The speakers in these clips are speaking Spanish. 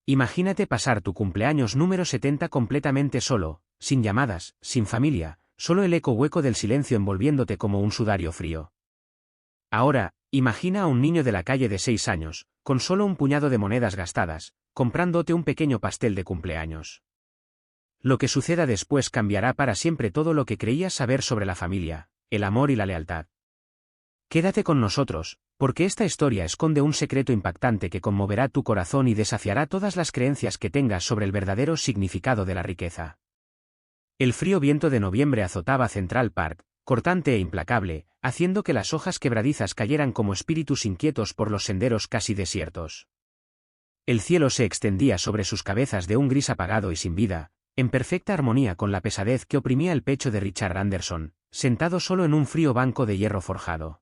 Imagínate pasar tu cumpleaños número 70 completamente solo, sin llamadas, sin familia, solo el eco hueco del silencio envolviéndote como un sudario frío. Ahora, imagina a un niño de la calle de 6 años, con solo un puñado de monedas gastadas, comprándote un pequeño pastel de cumpleaños. Lo que suceda después cambiará para siempre todo lo que creías saber sobre la familia, el amor y la lealtad. Quédate con nosotros, porque esta historia esconde un secreto impactante que conmoverá tu corazón y desafiará todas las creencias que tengas sobre el verdadero significado de la riqueza. El frío viento de noviembre azotaba Central Park, cortante e implacable, haciendo que las hojas quebradizas cayeran como espíritus inquietos por los senderos casi desiertos. El cielo se extendía sobre sus cabezas de un gris apagado y sin vida, en perfecta armonía con la pesadez que oprimía el pecho de Richard Anderson, sentado solo en un frío banco de hierro forjado.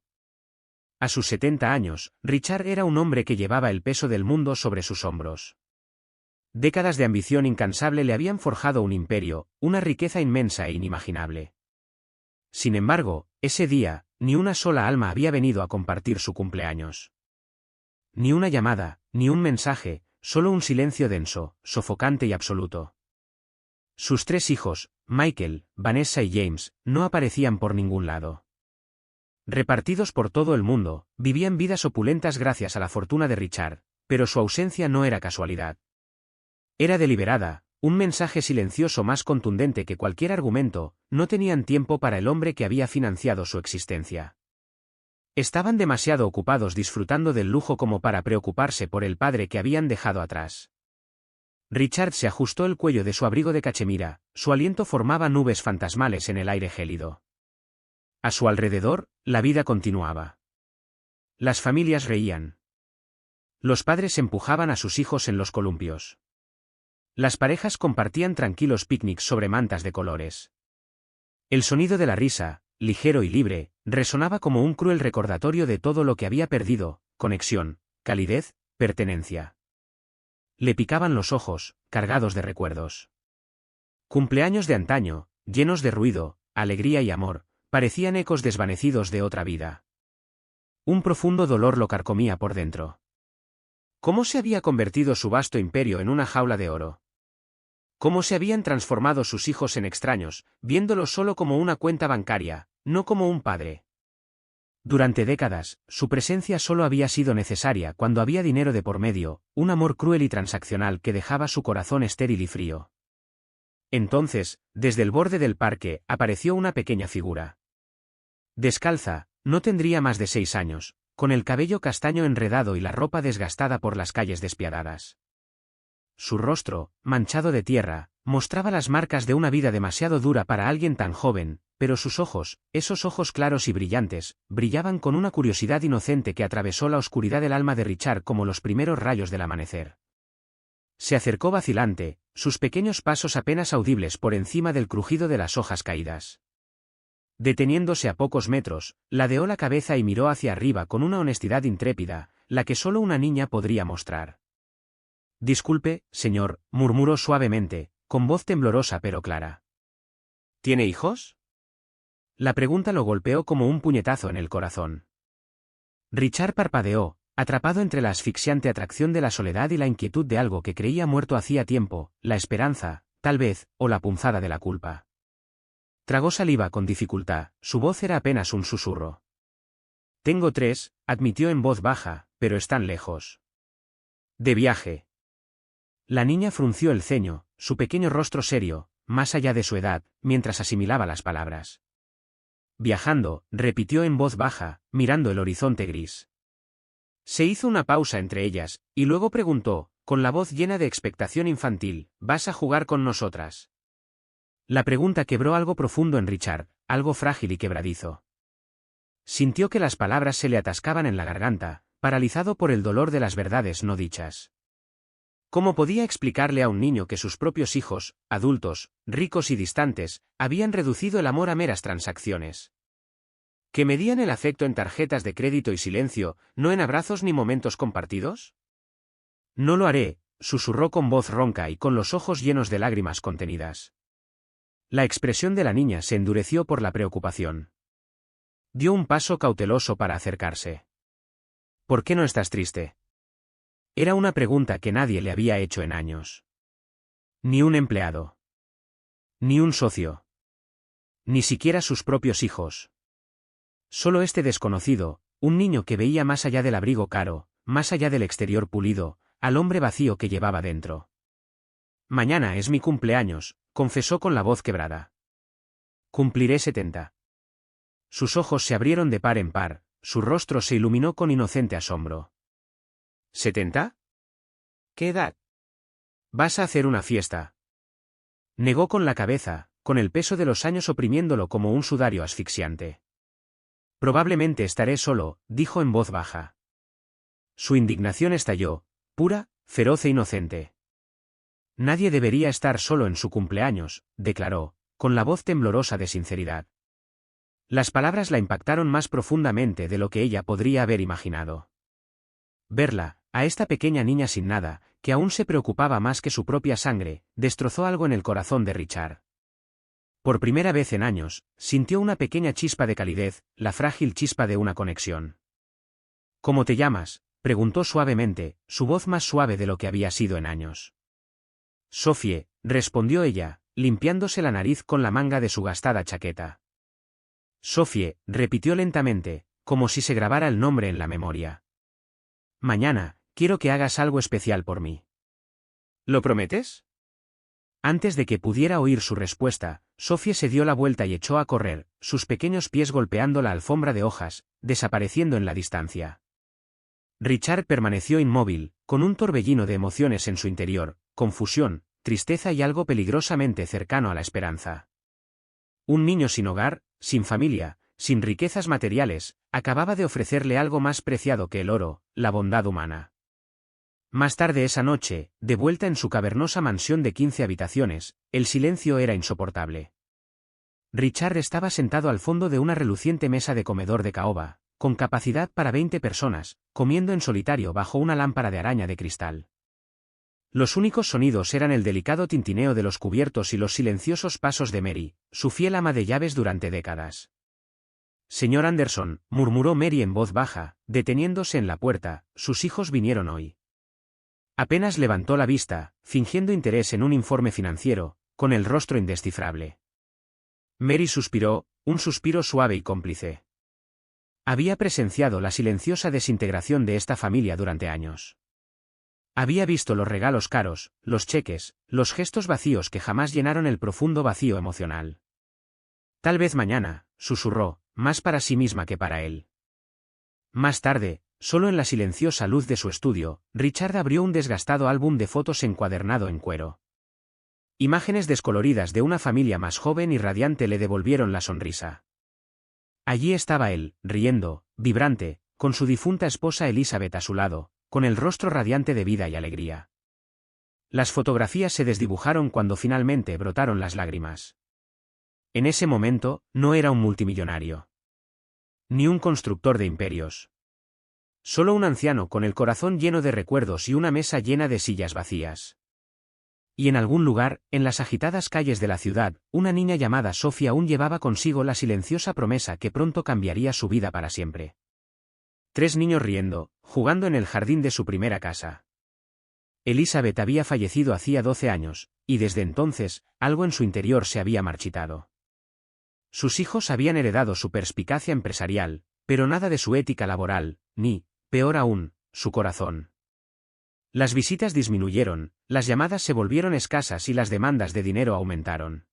A sus 70 años, Richard era un hombre que llevaba el peso del mundo sobre sus hombros. Décadas de ambición incansable le habían forjado un imperio, una riqueza inmensa e inimaginable. Sin embargo, ese día, ni una sola alma había venido a compartir su cumpleaños. Ni una llamada, ni un mensaje, solo un silencio denso, sofocante y absoluto. Sus 3 hijos, Michael, Vanessa y James, no aparecían por ningún lado. Repartidos por todo el mundo, vivían vidas opulentas gracias a la fortuna de Richard, pero su ausencia no era casualidad. Era deliberada, un mensaje silencioso más contundente que cualquier argumento. No tenían tiempo para el hombre que había financiado su existencia. Estaban demasiado ocupados disfrutando del lujo como para preocuparse por el padre que habían dejado atrás. Richard se ajustó el cuello de su abrigo de cachemira, su aliento formaba nubes fantasmales en el aire gélido. A su alrededor, la vida continuaba. Las familias reían. Los padres empujaban a sus hijos en los columpios. Las parejas compartían tranquilos picnics sobre mantas de colores. El sonido de la risa, ligero y libre, resonaba como un cruel recordatorio de todo lo que había perdido: conexión, calidez, pertenencia. Le picaban los ojos, cargados de recuerdos. Cumpleaños de antaño, llenos de ruido, alegría y amor, parecían ecos desvanecidos de otra vida. Un profundo dolor lo carcomía por dentro. ¿Cómo se había convertido su vasto imperio en una jaula de oro? ¿Cómo se habían transformado sus hijos en extraños, viéndolo solo como una cuenta bancaria, no como un padre? Durante décadas, su presencia solo había sido necesaria cuando había dinero de por medio, un amor cruel y transaccional que dejaba su corazón estéril y frío. Entonces, desde el borde del parque, apareció una pequeña figura. Descalza, no tendría más de 6 años, con el cabello castaño enredado y la ropa desgastada por las calles despiadadas. Su rostro, manchado de tierra, mostraba las marcas de una vida demasiado dura para alguien tan joven, pero sus ojos, esos ojos claros y brillantes, brillaban con una curiosidad inocente que atravesó la oscuridad del alma de Richard como los primeros rayos del amanecer. Se acercó vacilante, sus pequeños pasos apenas audibles por encima del crujido de las hojas caídas. Deteniéndose a pocos metros, ladeó la cabeza y miró hacia arriba con una honestidad intrépida, la que solo una niña podría mostrar. «Disculpe, señor», murmuró suavemente, con voz temblorosa pero clara. «¿Tiene hijos?». La pregunta lo golpeó como un puñetazo en el corazón. Richard parpadeó, atrapado entre la asfixiante atracción de la soledad y la inquietud de algo que creía muerto hacía tiempo, la esperanza, tal vez, o la punzada de la culpa. Tragó saliva con dificultad, su voz era apenas un susurro. «Tengo 3», admitió en voz baja, «pero están lejos». «De viaje». La niña frunció el ceño, su pequeño rostro serio, más allá de su edad, mientras asimilaba las palabras. «Viajando», repitió en voz baja, mirando el horizonte gris. Se hizo una pausa entre ellas, y luego preguntó, con la voz llena de expectación infantil, «¿Vas a jugar con nosotras?». La pregunta quebró algo profundo en Richard, algo frágil y quebradizo. Sintió que las palabras se le atascaban en la garganta, paralizado por el dolor de las verdades no dichas. ¿Cómo podía explicarle a un niño que sus propios hijos, adultos, ricos y distantes, habían reducido el amor a meras transacciones? ¿Que medían el afecto en tarjetas de crédito y silencio, no en abrazos ni momentos compartidos? «No lo haré», susurró con voz ronca y con los ojos llenos de lágrimas contenidas. La expresión de la niña se endureció por la preocupación. Dio un paso cauteloso para acercarse. «¿Por qué no estás triste?». Era una pregunta que nadie le había hecho en años. Ni un empleado. Ni un socio. Ni siquiera sus propios hijos. Solo este desconocido, un niño que veía más allá del abrigo caro, más allá del exterior pulido, al hombre vacío que llevaba dentro. Mañana es mi cumpleaños, confesó con la voz quebrada. Cumpliré 70. Sus ojos se abrieron de par en par, su rostro se iluminó con inocente asombro. ¿70? ¿Qué edad? ¿Vas a hacer una fiesta? Negó con la cabeza, con el peso de los años oprimiéndolo como un sudario asfixiante. Probablemente estaré solo, dijo en voz baja. Su indignación estalló, pura, feroz e inocente. Nadie debería estar solo en su cumpleaños, declaró, con la voz temblorosa de sinceridad. Las palabras la impactaron más profundamente de lo que ella podría haber imaginado. Verla, a esta pequeña niña sin nada, que aún se preocupaba más que su propia sangre, destrozó algo en el corazón de Richard. Por primera vez en años, sintió una pequeña chispa de calidez, la frágil chispa de una conexión. ¿Cómo te llamas?, preguntó suavemente, su voz más suave de lo que había sido en años. Sophie, respondió ella, limpiándose la nariz con la manga de su gastada chaqueta. Sophie, repitió lentamente, como si se grabara el nombre en la memoria. Mañana, quiero que hagas algo especial por mí. ¿Lo prometes? Antes de que pudiera oír su respuesta, Sophie se dio la vuelta y echó a correr, sus pequeños pies golpeando la alfombra de hojas, desapareciendo en la distancia. Richard permaneció inmóvil, con un torbellino de emociones en su interior, confusión, tristeza y algo peligrosamente cercano a la esperanza. Un niño sin hogar, sin familia, sin riquezas materiales, acababa de ofrecerle algo más preciado que el oro, la bondad humana. Más tarde esa noche, de vuelta en su cavernosa mansión de 15 habitaciones, el silencio era insoportable. Richard estaba sentado al fondo de una reluciente mesa de comedor de caoba, con capacidad para 20 personas, comiendo en solitario bajo una lámpara de araña de cristal. Los únicos sonidos eran el delicado tintineo de los cubiertos y los silenciosos pasos de Mary, su fiel ama de llaves durante décadas. Señor Anderson, murmuró Mary en voz baja, deteniéndose en la puerta, sus hijos vinieron hoy. Apenas levantó la vista, fingiendo interés en un informe financiero, con el rostro indescifrable. Mary suspiró, un suspiro suave y cómplice. Había presenciado la silenciosa desintegración de esta familia durante años. Había visto los regalos caros, los cheques, los gestos vacíos que jamás llenaron el profundo vacío emocional. Tal vez mañana, susurró, más para sí misma que para él. Más tarde, solo en la silenciosa luz de su estudio, Richard abrió un desgastado álbum de fotos encuadernado en cuero. Imágenes descoloridas de una familia más joven y radiante le devolvieron la sonrisa. Allí estaba él, riendo, vibrante, con su difunta esposa Elizabeth a su lado, con el rostro radiante de vida y alegría. Las fotografías se desdibujaron cuando finalmente brotaron las lágrimas. En ese momento, no era un multimillonario. Ni un constructor de imperios. Solo un anciano con el corazón lleno de recuerdos y una mesa llena de sillas vacías. Y en algún lugar, en las agitadas calles de la ciudad, una niña llamada Sophie aún llevaba consigo la silenciosa promesa que pronto cambiaría su vida para siempre. 3 niños riendo, jugando en el jardín de su primera casa. Elizabeth había fallecido hacía 12 años, y desde entonces, algo en su interior se había marchitado. Sus hijos habían heredado su perspicacia empresarial, pero nada de su ética laboral, ni, peor aún, su corazón. Las visitas disminuyeron, las llamadas se volvieron escasas y las demandas de dinero aumentaron.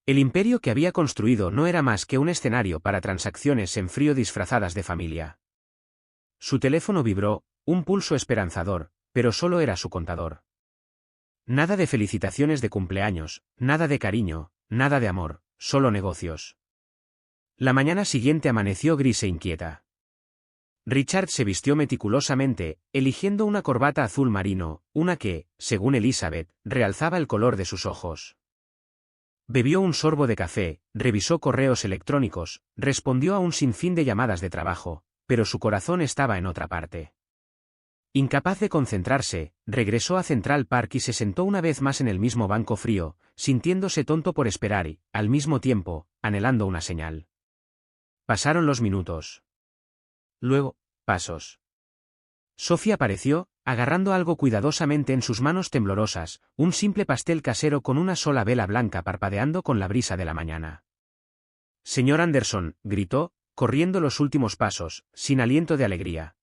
El imperio que había construido no era más que un escenario para transacciones en frío disfrazadas de familia. Su teléfono vibró, un pulso esperanzador, pero solo era su contador. Nada de felicitaciones de cumpleaños, nada de cariño, nada de amor, solo negocios. La mañana siguiente amaneció gris e inquieta. Richard se vistió meticulosamente, eligiendo una corbata azul marino, una que, según Elizabeth, realzaba el color de sus ojos. Bebió un sorbo de café, revisó correos electrónicos, respondió a un sinfín de llamadas de trabajo, pero su corazón estaba en otra parte. Incapaz de concentrarse, regresó a Central Park y se sentó una vez más en el mismo banco frío, sintiéndose tonto por esperar y, al mismo tiempo, anhelando una señal. Pasaron los minutos. Luego, pasos. Sophie apareció, agarrando algo cuidadosamente en sus manos temblorosas, un simple pastel casero con una sola vela blanca parpadeando con la brisa de la mañana. Señor Anderson, gritó, corriendo los últimos pasos, sin aliento de alegría.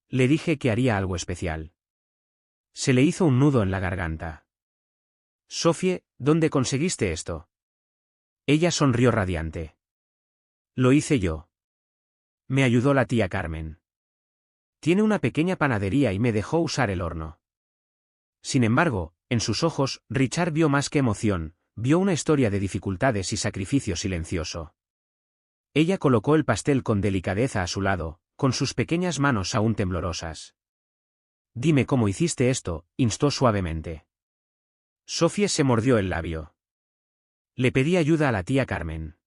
Le dije que haría algo especial. Se le hizo un nudo en la garganta. Sophie, ¿dónde conseguiste esto? Ella sonrió radiante. Lo hice yo. Me ayudó la tía Carmen. Tiene una pequeña panadería y me dejó usar el horno. Sin embargo, en sus ojos, Richard vio más que emoción, vio una historia de dificultades y sacrificio silencioso. Ella colocó el pastel con delicadeza a su lado, con sus pequeñas manos aún temblorosas. Dime cómo hiciste esto, instó suavemente. Sophie se mordió el labio. Le pedí ayuda a la tía Carmen.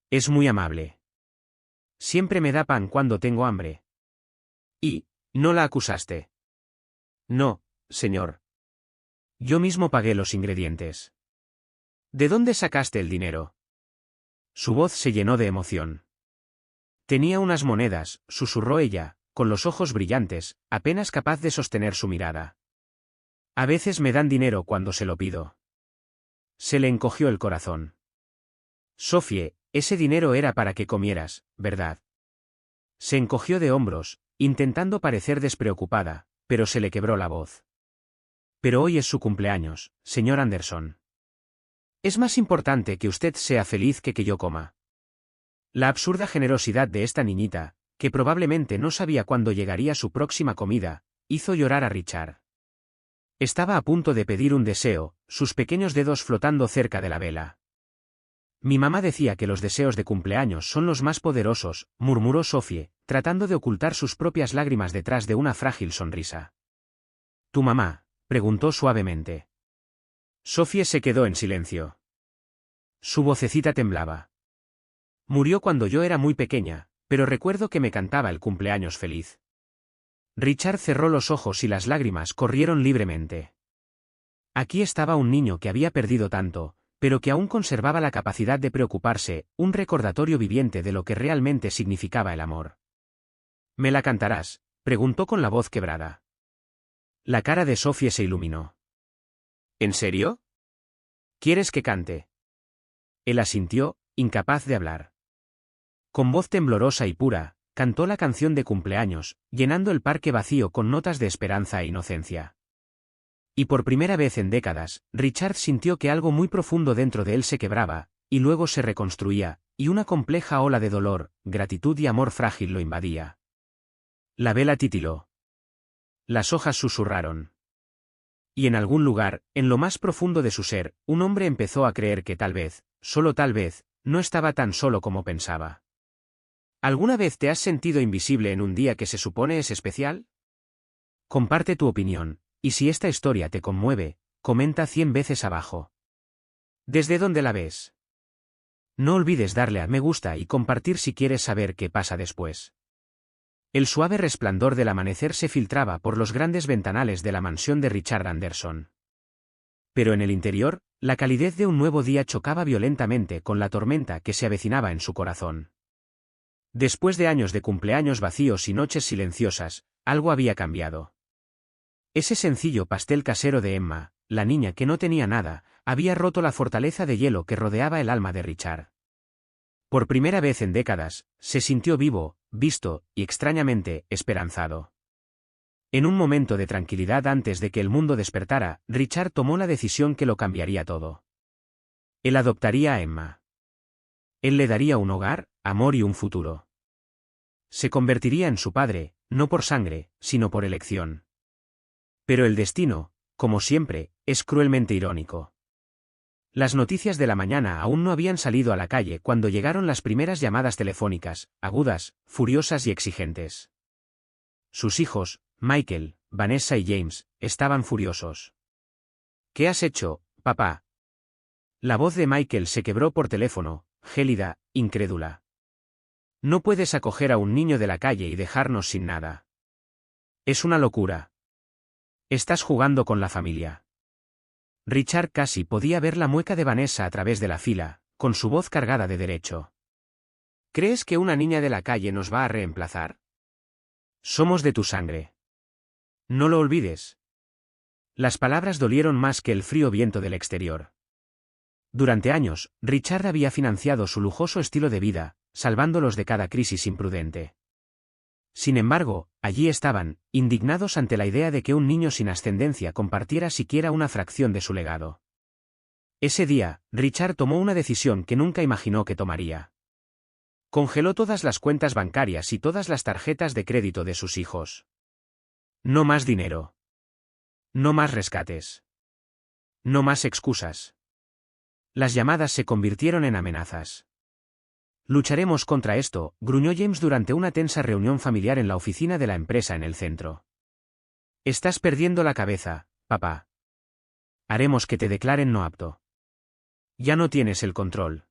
Es muy amable. Siempre me da pan cuando tengo hambre. ¿Y no la acusaste? No, señor. Yo mismo pagué los ingredientes. ¿De dónde sacaste el dinero? Su voz se llenó de emoción. Tenía unas monedas, susurró ella, con los ojos brillantes, apenas capaz de sostener su mirada. A veces me dan dinero cuando se lo pido. Se le encogió el corazón. Sophie, ese dinero era para que comieras, ¿verdad? Se encogió de hombros, intentando parecer despreocupada, pero se le quebró la voz. Pero hoy es su cumpleaños, señor Anderson. Es más importante que usted sea feliz que yo coma. La absurda generosidad de esta niñita, que probablemente no sabía cuándo llegaría su próxima comida, hizo llorar a Richard. Estaba a punto de pedir un deseo, sus pequeños dedos flotando cerca de la vela. Mi mamá decía que los deseos de cumpleaños son los más poderosos, murmuró Sophie, tratando de ocultar sus propias lágrimas detrás de una frágil sonrisa. ¿Tu mamá? Preguntó suavemente. Sophie se quedó en silencio. Su vocecita temblaba. Murió cuando yo era muy pequeña, pero recuerdo que me cantaba el cumpleaños feliz. Richard cerró los ojos y las lágrimas corrieron libremente. Aquí estaba un niño que había perdido tanto, pero que aún conservaba la capacidad de preocuparse, un recordatorio viviente de lo que realmente significaba el amor. ¿Me la cantarás?, preguntó con la voz quebrada. La cara de Sophie se iluminó. ¿En serio? ¿Quieres que cante? Él asintió, incapaz de hablar. Con voz temblorosa y pura, cantó la canción de cumpleaños, llenando el parque vacío con notas de esperanza e inocencia. Y por primera vez en décadas, Richard sintió que algo muy profundo dentro de él se quebraba, y luego se reconstruía, y una compleja ola de dolor, gratitud y amor frágil lo invadía. La vela titiló. Las hojas susurraron. Y en algún lugar, en lo más profundo de su ser, un hombre empezó a creer que tal vez, solo tal vez, no estaba tan solo como pensaba. ¿Alguna vez te has sentido invisible en un día que se supone es especial? Comparte tu opinión, y si esta historia te conmueve, comenta 100 veces abajo. ¿Desde dónde la ves? No olvides darle a me gusta y compartir si quieres saber qué pasa después. El suave resplandor del amanecer se filtraba por los grandes ventanales de la mansión de Richard Anderson. Pero en el interior, la calidez de un nuevo día chocaba violentamente con la tormenta que se avecinaba en su corazón. Después de años de cumpleaños vacíos y noches silenciosas, algo había cambiado. Ese sencillo pastel casero de Emma, la niña que no tenía nada, había roto la fortaleza de hielo que rodeaba el alma de Richard. Por primera vez en décadas, se sintió vivo, visto, y extrañamente, esperanzado. En un momento de tranquilidad antes de que el mundo despertara, Richard tomó la decisión que lo cambiaría todo. Él adoptaría a Emma. Él le daría un hogar, amor y un futuro. Se convertiría en su padre, no por sangre, sino por elección. Pero el destino, como siempre, es cruelmente irónico. Las noticias de la mañana aún no habían salido a la calle cuando llegaron las primeras llamadas telefónicas, agudas, furiosas y exigentes. Sus hijos, Michael, Vanessa y James, estaban furiosos. ¿Qué has hecho, papá? La voz de Michael se quebró por teléfono, gélida, incrédula. No puedes acoger a un niño de la calle y dejarnos sin nada. Es una locura. Estás jugando con la familia. Richard casi podía ver la mueca de Vanessa a través de la fila, con su voz cargada de derecho. ¿Crees que una niña de la calle nos va a reemplazar? Somos de tu sangre. No lo olvides. Las palabras dolieron más que el frío viento del exterior. Durante años, Richard había financiado su lujoso estilo de vida, salvándolos de cada crisis imprudente. Sin embargo, allí estaban, indignados ante la idea de que un niño sin ascendencia compartiera siquiera una fracción de su legado. Ese día, Richard tomó una decisión que nunca imaginó que tomaría. Congeló todas las cuentas bancarias y todas las tarjetas de crédito de sus hijos. No más dinero. No más rescates. No más excusas. Las llamadas se convirtieron en amenazas. Lucharemos contra esto, gruñó James durante una tensa reunión familiar en la oficina de la empresa en el centro. Estás perdiendo la cabeza, papá. Haremos que te declaren no apto. Ya no tienes el control.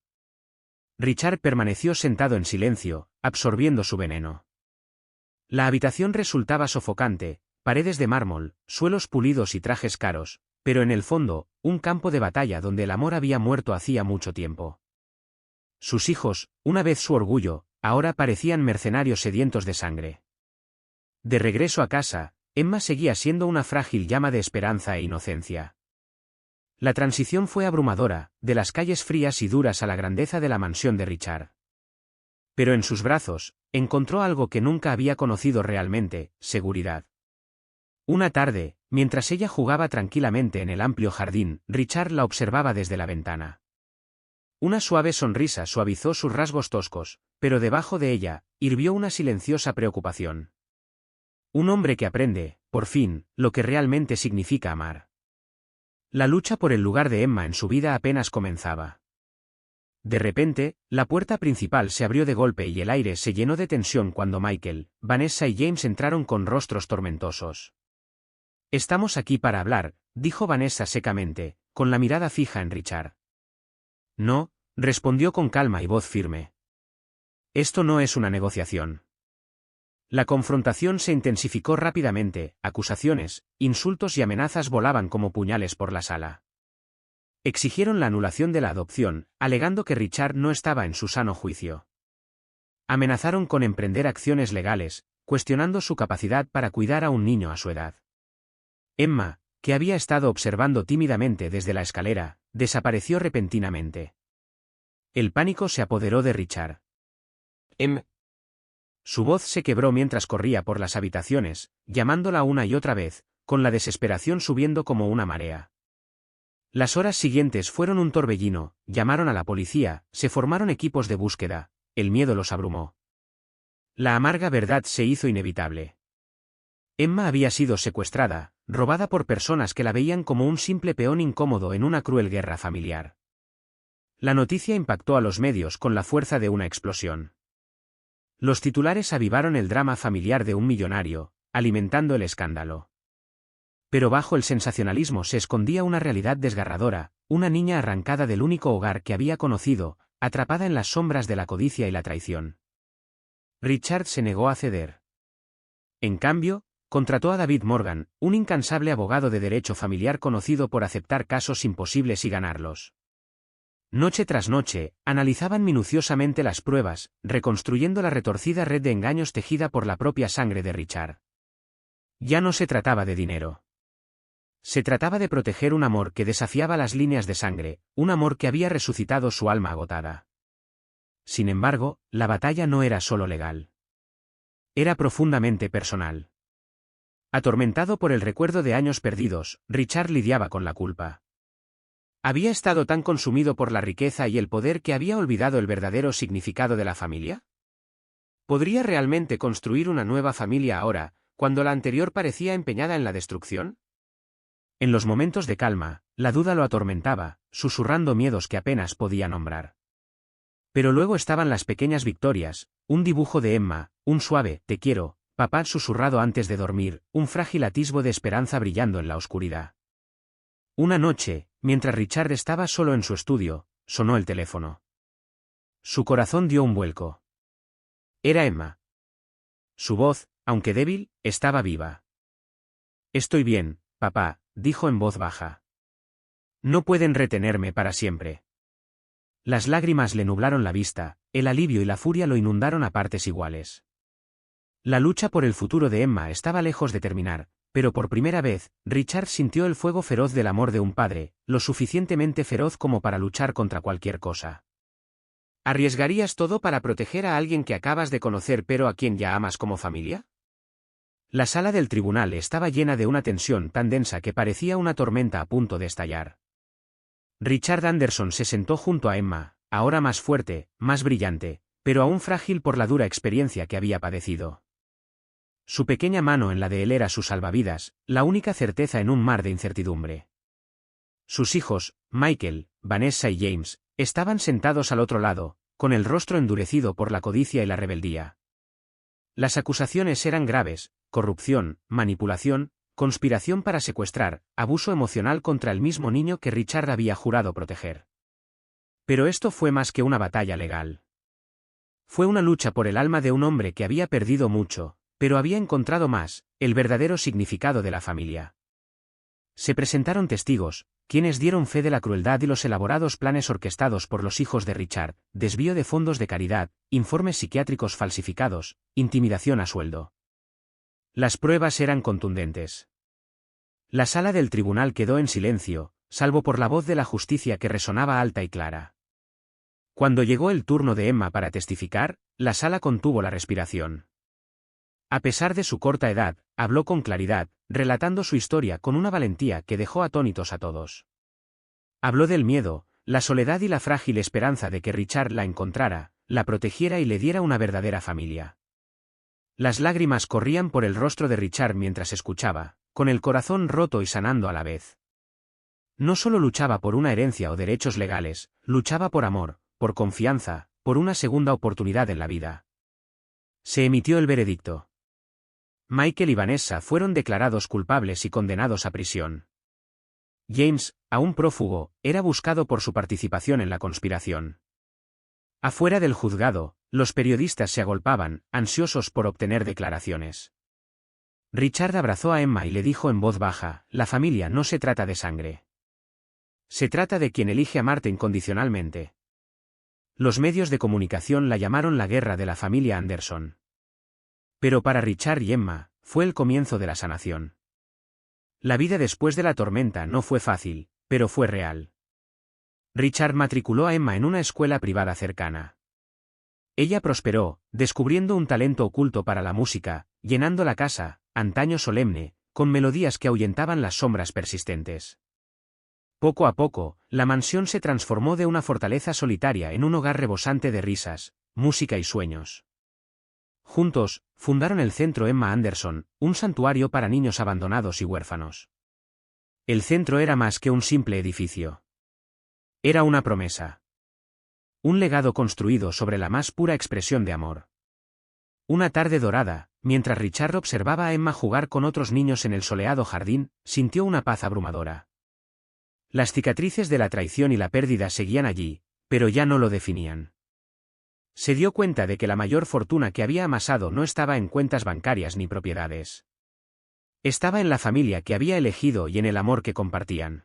Richard permaneció sentado en silencio, absorbiendo su veneno. La habitación resultaba sofocante, paredes de mármol, suelos pulidos y trajes caros, pero en el fondo, un campo de batalla donde el amor había muerto hacía mucho tiempo. Sus hijos, una vez su orgullo, ahora parecían mercenarios sedientos de sangre. De regreso a casa, Emma seguía siendo una frágil llama de esperanza e inocencia. La transición fue abrumadora, de las calles frías y duras a la grandeza de la mansión de Richard. Pero en sus brazos, encontró algo que nunca había conocido realmente: seguridad. Una tarde, mientras ella jugaba tranquilamente en el amplio jardín, Richard la observaba desde la ventana. Una suave sonrisa suavizó sus rasgos toscos, pero debajo de ella, hirvió una silenciosa preocupación. Un hombre que aprende, por fin, lo que realmente significa amar. La lucha por el lugar de Emma en su vida apenas comenzaba. De repente, la puerta principal se abrió de golpe y el aire se llenó de tensión cuando Michael, Vanessa y James entraron con rostros tormentosos. Estamos aquí para hablar, dijo Vanessa secamente, con la mirada fija en Richard. No, respondió con calma y voz firme. Esto no es una negociación. La confrontación se intensificó rápidamente, acusaciones, insultos y amenazas volaban como puñales por la sala. Exigieron la anulación de la adopción, alegando que Richard no estaba en su sano juicio. Amenazaron con emprender acciones legales, cuestionando su capacidad para cuidar a un niño a su edad. Emma, que había estado observando tímidamente desde la escalera, desapareció repentinamente. El pánico se apoderó de Richard. Su voz se quebró mientras corría por las habitaciones, llamándola una y otra vez, con la desesperación subiendo como una marea. Las horas siguientes fueron un torbellino, llamaron a la policía, se formaron equipos de búsqueda, el miedo los abrumó. La amarga verdad se hizo inevitable. Emma había sido secuestrada, robada por personas que la veían como un simple peón incómodo en una cruel guerra familiar. La noticia impactó a los medios con la fuerza de una explosión. Los titulares avivaron el drama familiar de un millonario, alimentando el escándalo. Pero bajo el sensacionalismo se escondía una realidad desgarradora, una niña arrancada del único hogar que había conocido, atrapada en las sombras de la codicia y la traición. Richard se negó a ceder. En cambio, contrató a David Morgan, un incansable abogado de derecho familiar conocido por aceptar casos imposibles y ganarlos. Noche tras noche, analizaban minuciosamente las pruebas, reconstruyendo la retorcida red de engaños tejida por la propia sangre de Richard. Ya no se trataba de dinero. Se trataba de proteger un amor que desafiaba las líneas de sangre, un amor que había resucitado su alma agotada. Sin embargo, la batalla no era solo legal. Era profundamente personal. Atormentado por el recuerdo de años perdidos, Richard lidiaba con la culpa. ¿Había estado tan consumido por la riqueza y el poder que había olvidado el verdadero significado de la familia? ¿Podría realmente construir una nueva familia ahora, cuando la anterior parecía empeñada en la destrucción? En los momentos de calma, la duda lo atormentaba, susurrando miedos que apenas podía nombrar. Pero luego estaban las pequeñas victorias, un dibujo de Emma, un suave «te quiero», papá susurrado antes de dormir, un frágil atisbo de esperanza brillando en la oscuridad. Una noche, mientras Richard estaba solo en su estudio, sonó el teléfono. Su corazón dio un vuelco. Era Emma. Su voz, aunque débil, estaba viva. «Estoy bien, papá», dijo en voz baja. «No pueden retenerme para siempre». Las lágrimas le nublaron la vista, el alivio y la furia lo inundaron a partes iguales. La lucha por el futuro de Emma estaba lejos de terminar, Pero por primera vez, Richard sintió el fuego feroz del amor de un padre, lo suficientemente feroz como para luchar contra cualquier cosa. ¿Arriesgarías todo para proteger a alguien que acabas de conocer pero a quien ya amas como familia? La sala del tribunal estaba llena de una tensión tan densa que parecía una tormenta a punto de estallar. Richard Anderson se sentó junto a Emma, ahora más fuerte, más brillante, pero aún frágil por la dura experiencia que había padecido. Su pequeña mano en la de él era su salvavidas, la única certeza en un mar de incertidumbre. Sus hijos, Michael, Vanessa y James, estaban sentados al otro lado, con el rostro endurecido por la codicia y la rebeldía. Las acusaciones eran graves: corrupción, manipulación, conspiración para secuestrar, abuso emocional contra el mismo niño que Richard había jurado proteger. Pero esto fue más que una batalla legal. Fue una lucha por el alma de un hombre que había perdido mucho, pero había encontrado más, el verdadero significado de la familia. Se presentaron testigos, quienes dieron fe de la crueldad y los elaborados planes orquestados por los hijos de Richard: desvío de fondos de caridad, informes psiquiátricos falsificados, intimidación a sueldo. Las pruebas eran contundentes. La sala del tribunal quedó en silencio, salvo por la voz de la justicia que resonaba alta y clara. Cuando llegó el turno de Emma para testificar, la sala contuvo la respiración. A pesar de su corta edad, habló con claridad, relatando su historia con una valentía que dejó atónitos a todos. Habló del miedo, la soledad y la frágil esperanza de que Richard la encontrara, la protegiera y le diera una verdadera familia. Las lágrimas corrían por el rostro de Richard mientras escuchaba, con el corazón roto y sanando a la vez. No solo luchaba por una herencia o derechos legales, luchaba por amor, por confianza, por una segunda oportunidad en la vida. Se emitió el veredicto. Michael y Vanessa fueron declarados culpables y condenados a prisión. James, aún prófugo, era buscado por su participación en la conspiración. Afuera del juzgado, los periodistas se agolpaban, ansiosos por obtener declaraciones. Richard abrazó a Emma y le dijo en voz baja: la familia no se trata de sangre. Se trata de quien elige amarte incondicionalmente. Los medios de comunicación la llamaron la guerra de la familia Anderson. Pero para Richard y Emma, fue el comienzo de la sanación. La vida después de la tormenta no fue fácil, pero fue real. Richard matriculó a Emma en una escuela privada cercana. Ella prosperó, descubriendo un talento oculto para la música, llenando la casa, antaño solemne, con melodías que ahuyentaban las sombras persistentes. Poco a poco, la mansión se transformó de una fortaleza solitaria en un hogar rebosante de risas, música y sueños. Juntos, fundaron el Centro Emma Anderson, un santuario para niños abandonados y huérfanos. El centro era más que un simple edificio. Era una promesa. Un legado construido sobre la más pura expresión de amor. Una tarde dorada, mientras Richard observaba a Emma jugar con otros niños en el soleado jardín, sintió una paz abrumadora. Las cicatrices de la traición y la pérdida seguían allí, pero ya no lo definían. Se dio cuenta de que la mayor fortuna que había amasado no estaba en cuentas bancarias ni propiedades. Estaba en la familia que había elegido y en el amor que compartían.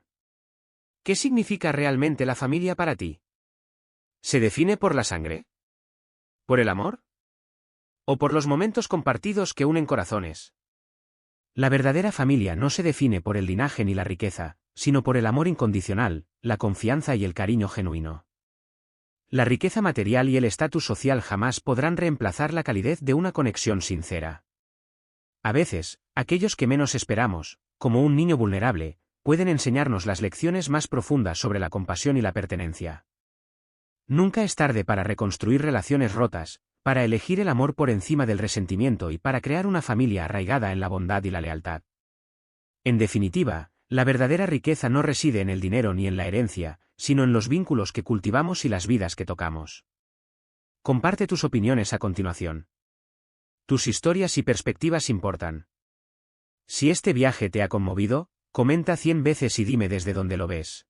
¿Qué significa realmente la familia para ti? ¿Se define por la sangre? ¿Por el amor? ¿O por los momentos compartidos que unen corazones? La verdadera familia no se define por el linaje ni la riqueza, sino por el amor incondicional, la confianza y el cariño genuino. La riqueza material y el estatus social jamás podrán reemplazar la calidez de una conexión sincera. A veces, aquellos que menos esperamos, como un niño vulnerable, pueden enseñarnos las lecciones más profundas sobre la compasión y la pertenencia. Nunca es tarde para reconstruir relaciones rotas, para elegir el amor por encima del resentimiento y para crear una familia arraigada en la bondad y la lealtad. En definitiva, la verdadera riqueza no reside en el dinero ni en la herencia, sino en los vínculos que cultivamos y las vidas que tocamos. Comparte tus opiniones a continuación. Tus historias y perspectivas importan. Si este viaje te ha conmovido, comenta 100 veces y dime desde dónde lo ves.